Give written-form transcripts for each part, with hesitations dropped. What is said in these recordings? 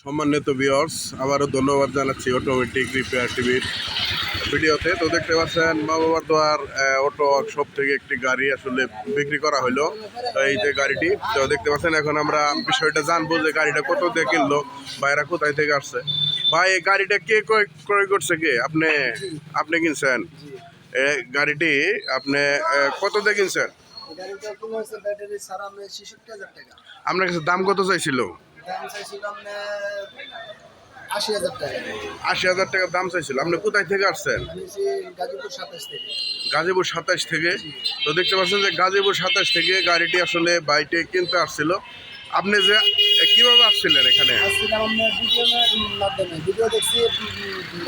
সম্মানিত ভিউয়ার্স, আবারও ধন্যবাদ জানাচ্ছি অটোমেটিক রিপেয়ার টিভির ভিডিওতে। তো দেখতে পাচ্ছেন মা বাবার দোয়ার অটো ওয়ার্কশপ থেকে একটি গাড়ি আসলে বিক্রি করা হলো। তো এই যে গাড়িটি, তো দেখতে পাচ্ছেন, এখন আমরা বিষয়টা জানবো যে গাড়িটা কত দিয়ে কিনলো, ভাইরা কোথায় থেকে আসছে। ভাই, এই গাড়িটা কে ক্রয় করছে? কে আপনি? আপনি কিনছেন গাড়িটি? আপনি কত দিয়ে কিনছেন? আপনার কাছে দাম কত চাইছিল? ৮০,০০০ টাকা দাম চাইছিল। আপনি কোথায় থেকে আসছেন? গাজীপুর ২৭ থেকে। তো দেখতে পাচ্ছেন যে গাজীপুর ২৭ থেকে গাড়িটি আসলে বাইটে কিনতে আসছিল। আপনি যে কিভাবে আসছিলেন এখানে? ভিডিও দেখছি,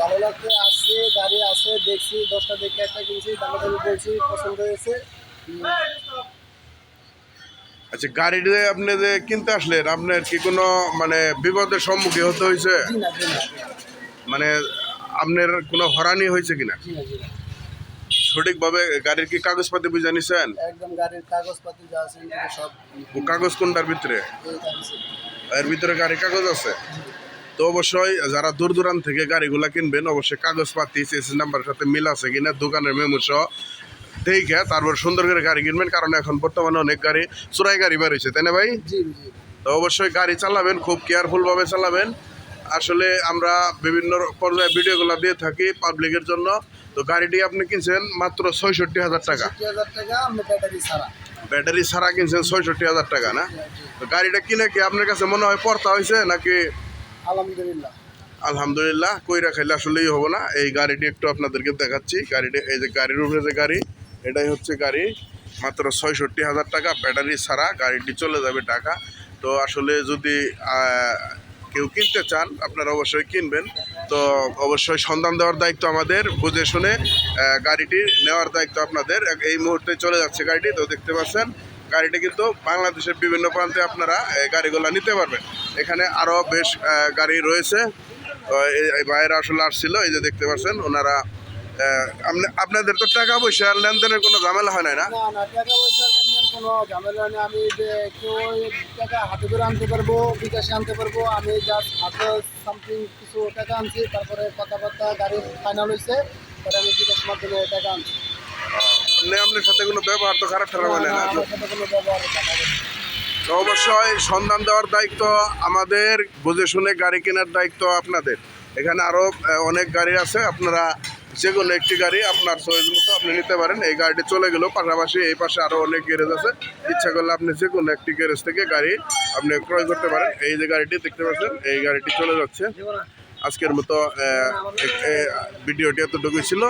ভালো লাগছে, আসছে গাড়ি আছে, দেখছি 10টা দেখে একটা কিনছি, দামাদামি বলছি, পছন্দ হয়েছে। আচ্ছা, গাড়িতে আপনি যে কিনতে আসলেন, আপনার কি কোনো বিপদের সম্মুখীন হতে হয়েছে? মানে আপনার কোনো হরানি হয়েছে কিনা? সঠিকভাবে গাড়ির কি কাগজপাতি বুঝে নিছেন? একদম গাড়ির কাগজপাতি যা আছে সব। কাগজ কোনটার ভিতরে? এর ভিতরে গাড়ির কাগজ আছে। তো অবশ্যই যারা দূর দূরান্ত থেকে গাড়িগুলা কিনবেন, অবশ্যই কাগজপাতি সিসি নাম্বারের সাথে মিল আছে কিনা, দোকানের মেমো সহ দেখে তারপর সুন্দর করে গাড়ি কিনবেন। কারণ এখন বর্তমানে অনেক গাড়ি চোরাই গাড়ি বেরোচ্ছে, তাই না ভাই? তো অবশ্যই গাড়ি চালাবেন, খুব কেয়ারফুলভাবে চালাবেন। আসলে আমরা বিভিন্ন পর্যায়ে ভিডিওগুলো দিয়ে থাকি পাবলিকের জন্য। তো গাড়িটি আপনি কিনছেন মাত্র ৬৬,০০০ টাকা। ব্যাটারি ছাড়া কিনছেন ৬৬,০০০ টাকা, না? তো গাড়িটা কিনে কি আপনার কাছে মনে হয় পড়তা হয়েছে নাকি? আলহামদুলিল্লাহ কইরা খাইলে আসলেই হবো না। এই গাড়িটি একটু আপনাদেরকে দেখাচ্ছি। গাড়িটি, এই যে গাড়ির উপরে যে গাড়ি, এটাই হচ্ছে গাড়ি। মাত্র ৬৬,০০০ টাকা ব্যাটারি ছাড়া গাড়িটি চলে যাবে ঢাকা। তো আসলে যদি কেউ কিনতে চান, আপনারা অবশ্যই কিনবেন। তো অবশ্যই সন্ধান দেওয়ার দায়িত্ব আমাদের, বুঝে শুনে গাড়িটি নেওয়ার দায়িত্ব আপনাদের। এই মুহূর্তে চলে যাচ্ছে গাড়িটি। তো দেখতে পাচ্ছেন গাড়িটি কিন্তু বাংলাদেশের বিভিন্ন প্রান্তে আপনারা এই গাড়িগুলো নিতে পারবেন। এখানে আরও বেশ গাড়ি রয়েছে। এই ভাইয়েরা আসলে আসছিল, এই যে দেখতে পাচ্ছেন ওনারা। আপনাদের তো টাকা পয়সা লেনদেনের কোনো ঝামেলা হয় না? টাকা পয়সা লেনদেন কোনো ঝামেলা নেই। আমি যে কেউ টাকা হাতে করে আনতে পারবো, বিকাশে আনতে পারবো। আমি জাস্ট হাতে সামথিং কিছু টাকা আনছি, তারপরে কথাবার্তা গাড়ি ফাইনাল হয়েছে, পরে আমি বিকাশ মাধ্যমে টাকা আনছি। আপনার সাথে কোনো ব্যবহার তো খারাপ ঠারাপ হয় না? আমার সাথে কোনো ব্যবহার খারাপ হয় না। তো অবশ্যই সন্ধান দেওয়ার দায়িত্ব আমাদের, বুঝে শুনে গাড়ি কেনার দায়িত্ব আপনাদের। এখানে আরও অনেক গাড়ি আছে, আপনারা যে কোনো একটি গাড়ি আপনার চয়েস মতো আপনি নিতে পারেন। এই গাড়িটি চলে গেলেও পাশাপাশি এই পাশে আরও অনেক গ্যারেজ আছে। ইচ্ছা করলে আপনি যে কোনো একটি গ্যারেজ থেকে গাড়ি আপনি ক্রয় করতে পারেন। এই যে গাড়িটি দেখতে পাচ্ছেন, এই গাড়িটি চলে যাচ্ছে। আজকের মতো ভিডিওটি এতটুকুই ছিল।